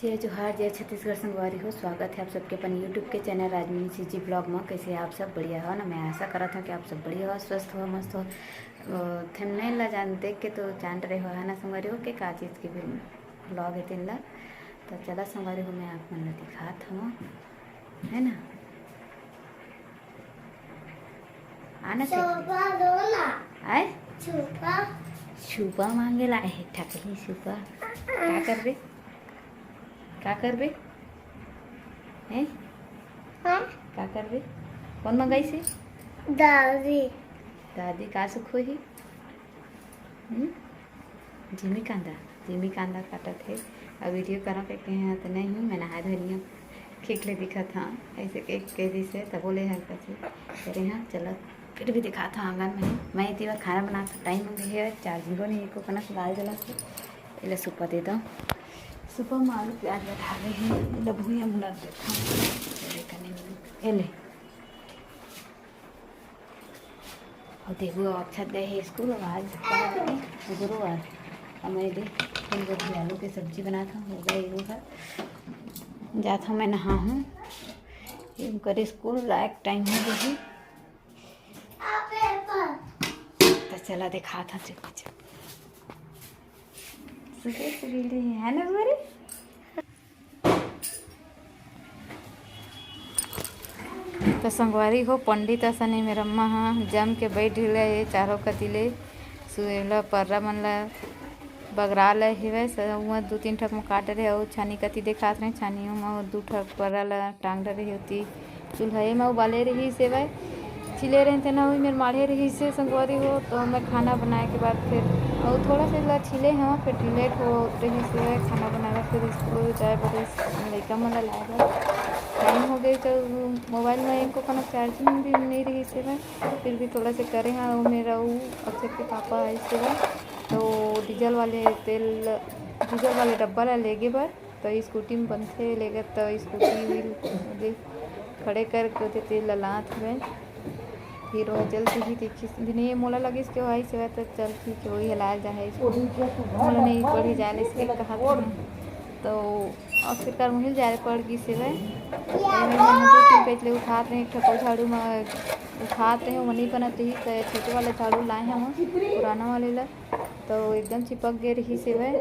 जय जोहार जय छत्तीसगढ़ संगवारी हो। स्वागत है आप सबके अपन यूट्यूब के चैनल राजमनी सीजी ब्लॉग में। कैसे आप सब बढ़िया हो ना। मैं आशा कर रहा था कि आप सब बढ़िया हो, स्वस्थ हो, मस्त हो। थंबनेल ला जान देख के तो जान रहे हो है ना संगवारी हो कि का चीज़ की भी ब्लॉग है तीन ला। तो चला संगवारी हो, मैं आप मन ला दिखात हूँ है ना। आना आए छुपा मांगे ला है ठकली छुपा। क्या कर बे हैं? क्या कर बे? कौन मंगाई से? दादी दादी का सुख हो ही? जिमी कांदा काटत है। अब वीडियो करा के हैं तो नहीं मैं नहा धनिया खिखले दिखा था ऐसे एक कैदी से तब बोले हल्का से अरे हाँ चलो फिर भी दिखा था आंगन में। मैं इतनी बार खाना बना टाइम हो गई है, चार्जिंग नहीं एक कना दाल जला के इले सुपा दे दो। सुबह में आलू प्याज बैठा रहे हैं लभुया मुला ले और देखो अच्छा गए है स्कूल। आज गुरुवार और मैं फूल आलू की सब्जी बना था हो गया ये जाता मैं नहा हूँ कर स्कूल लायक टाइम हो गई तो चला दिखा था कुछ है ना मेरी। तो संगवारी हो पंडित असने मेरा अम्मा हाँ जम के बैठ गए चारों कतिले सुला पर्रा मन ला बगरा ले हिवे वहाँ दो तीन ठक में काट रहे और छानी कति देखात रहे छानियों में दो ठक पर्रा ला टांग रही होती चूल्हे में उबाले रही से भाई छिले रहे थे ना हुई मेरे माढ़े रही से संगवारी हो। तो मैं खाना बनाए के बाद फिर और थोड़ा सा ला छिले हाँ फिर लेट हो रही से खाना बनाया फिर स्कूल जाए बड़े लड़का मन लाएगा टाइम हो गई तो मोबाइल में इनको कना चार्जिंग भी नहीं रही से मैं फिर भी थोड़ा से करे हाँ मेरा वो अक्षर के पापा ऐसे बा तो डीजल वाले डब्बा ला लेगे बार तो स्कूटी में बनते लेकर तो स्कूटी खड़े करके तेल लात हुए फिर वह जल्दी ही देखी नहीं मोला लगी इसके वही से तो चल ठीक है वही हिलाया जाए मोला नहीं पढ़ी जाए इसके कहा तो आखिरकार मुहिल जाए पड़ गई से वह उठाते हैं ठको झाड़ू में उठाते हैं वो नहीं बनाते ही तो छोटे वाले झाड़ू लाए हैं हम पुराना वाले ला तो एकदम चिपक गए रही से वह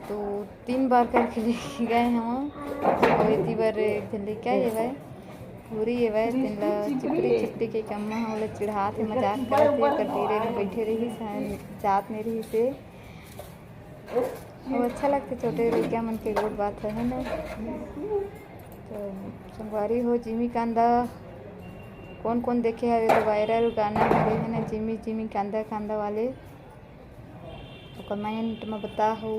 तो 3 बार करके लेके गए हम और इतनी बार क्या ये भाई पूरी ये भाई तीन चिपड़ी के कम्मा वाले चिढ़ात है मजाक करते कटीरे में बैठे रही जात में रही से वो अच्छा लगता छोटे लड़किया मन के गुड बात है ना। तो संगवारी हो जिमी कांदा कौन कौन देखे है तो वायरल गाना है ना जिमी कांदा वाले तो कमेंट में बता हो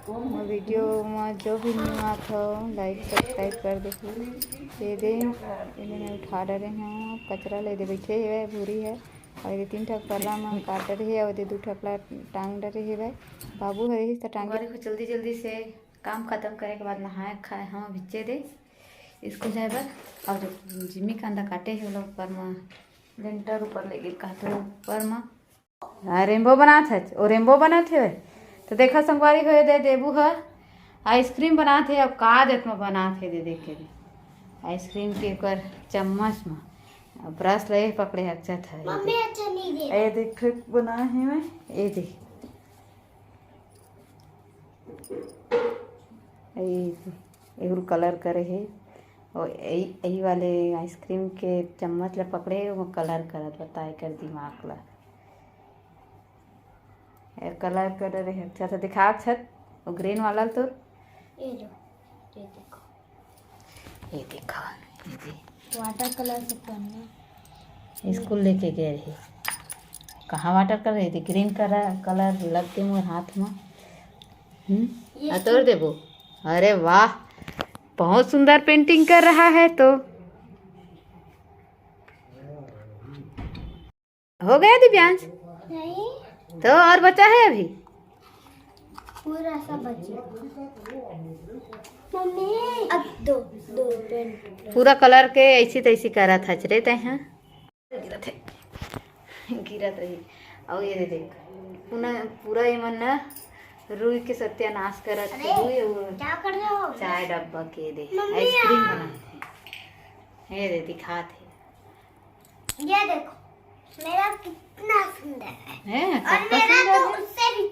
वीडियो में जो भी न्यू था लाइक सब्सक्राइब कर दे दे इन्हें उठा रहे हैं कचरा ले दे बैठे है भूरी है और ये 3 ठक पर्रा में काट रही है और ये 2 ठकला टांग रही है बाबू है तो टांग जल्दी से काम खत्म करे के बाद नहाए खाए हम भिजे दे स्कूल जाए बर और जिमी कांदा काटे है लोग ऊपर में लेंटर ऊपर ले गए काटे ऊपर में रेम्बो बनात है और रेम्बो बनात है तो देखा संगवारी हो दे देबू है आइसक्रीम बनाते अब का देत में बनाते दे देख के आइसक्रीम के ऊपर चम्मच में ब्रश ले पकड़े अच्छा था मम्मी अच्छा नहीं दे ए देख बना है मैं ए देख ए कलर करे है और यही वाले आइसक्रीम के चम्मच ले पकड़े वो कलर करत बताए कर दिमाग ला कलर कर रहे अच्छा सा दिखा छत और ग्रीन वाला तो ये देखो वाटर कलर से पहनना स्कूल लेके गए रही कहाँ वाटर कर रही थी ग्रीन कलर लग के मुझे हाथ में तोड़ देबो। अरे वाह बहुत सुंदर पेंटिंग कर रहा है। तो हो गया दिव्यांश नहीं तो और बचा है अभी पूरा सा बचा मम्मी अब दो पेंट पूरा कलर के ऐसी तैसी करा था चले तय हैं गिरत रही और ये देख पूरा ये मन रुई के सत्यानाश करत थे रुई क्या कर रहे हो? चाय डब्बा के दे मम्मी आइसक्रीम यार। बनाते ये दे दिखाते ये देखो मेरा कितना सुंदर है हैं और सबका मेरा सुंदर तो है। उससे भी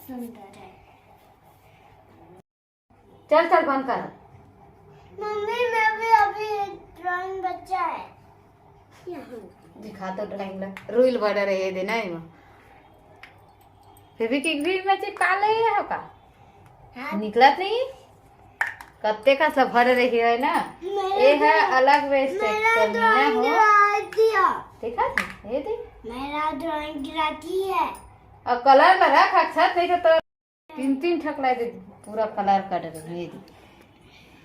सुंदर है। चल चल बंद कर मम्मी मैं भी अभी ड्राइंग बच्चा है यहाँ। दिखा तो ड्राइंग ला रुई बड़ा रहे दे ना इमा फेविक्विक भी में चिपका ले हो का हाँ। निकलत नहीं कत्ते का सफर रही है ना ये है अलग वेस्ट मेरा ना ड्राइंग हो गिरा दिया। देखा था ये दे मेरा ड्राइंग गिराती है। और कलर में रख अक्षर नहीं तो 3 ठकला दे पूरा कलर कर रही ये दे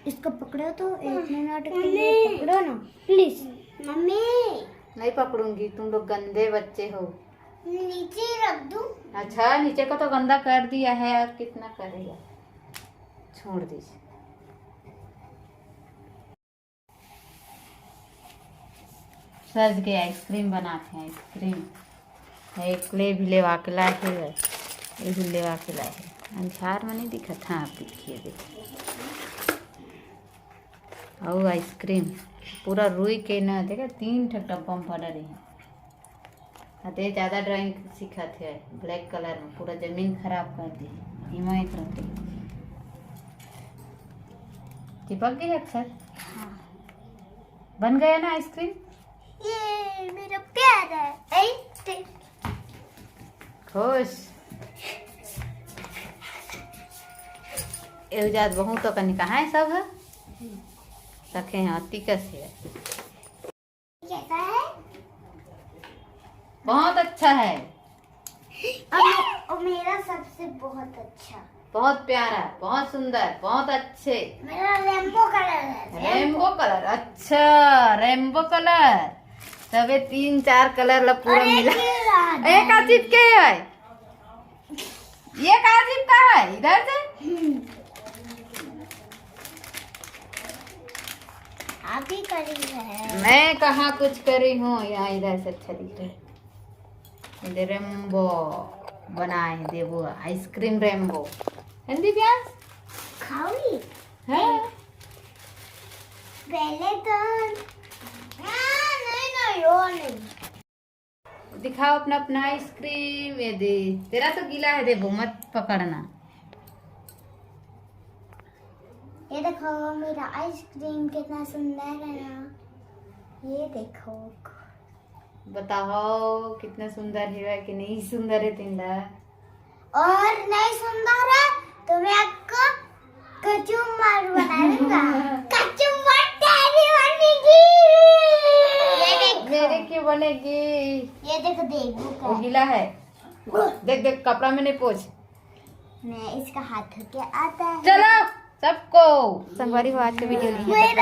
इसको पकड़ो तो 1 मिनट के लिए पकड़ो ना प्लीज। मम्मी नहीं पकड़ूंगी तुम लोग गंदे बच्चे हो नीचे रख दूं? अच्छा नीचे को तो गंदा कर दिया है और कितना करेगा छोड़ दीजिए सज के आइसक्रीम बनाते हैं आइसक्रीम एक ले भी लेवा के लाए है ये भी लेवा के लाए है अंधार में नहीं दिखा था आप देखिए देखिए और आइसक्रीम पूरा रुई के ना देखा 3 ठक डब्बा में पड़ा रही अते ज़्यादा ड्राइंग सीखा थे ब्लैक कलर में पूरा जमीन खराब कर दी हिमा एक रखी चिपक गई अक्सर बन गया ना आइसक्रीम ये मेरा प्यार है। खुश एवजात बहु तो कहीं कहाँ है सब है रखे हैं अति कैसे है कैसा है? बहुत अच्छा है और मेरा सबसे बहुत अच्छा बहुत प्यारा बहुत सुंदर बहुत अच्छे मेरा रेनबो कलर है। रेनबो कलर अच्छा रेनबो कलर तबे 3-4 कलर ला पूरा मिला एक का चिपके है ये का चिपका है इधर से आप ही करी है। मैं कहाँ कुछ करी हूँ यहाँ इधर से अच्छा दिख रहा है इधर रेनबो बनाए देवो आइसक्रीम रेनबो हिंदी प्याज खाओगी? है पहले तो नहीं नहीं वो नहीं। दिखाओ अपना अपना आइसक्रीम ये दे तेरा तो गीला है देवो मत पकड़ना ये देखो मेरा आइसक्रीम कितना सुंदर है ना। ये देखो बताओ कितना सुंदर है कि नहीं सुंदर है तिंदा और नहीं सुंदर है तो मैं आपको कचुम्बर बना दूंगा। कचुम्बर तेरी बनेगी। ये देखो मेरे क्यों बनेगी ये देखो देखो वो गीला है देख देख कपड़ा में नहीं पोछ मैं इसका हाथ धो के आता है। चलो सबको संगवारी हो आज का वीडियो नहीं है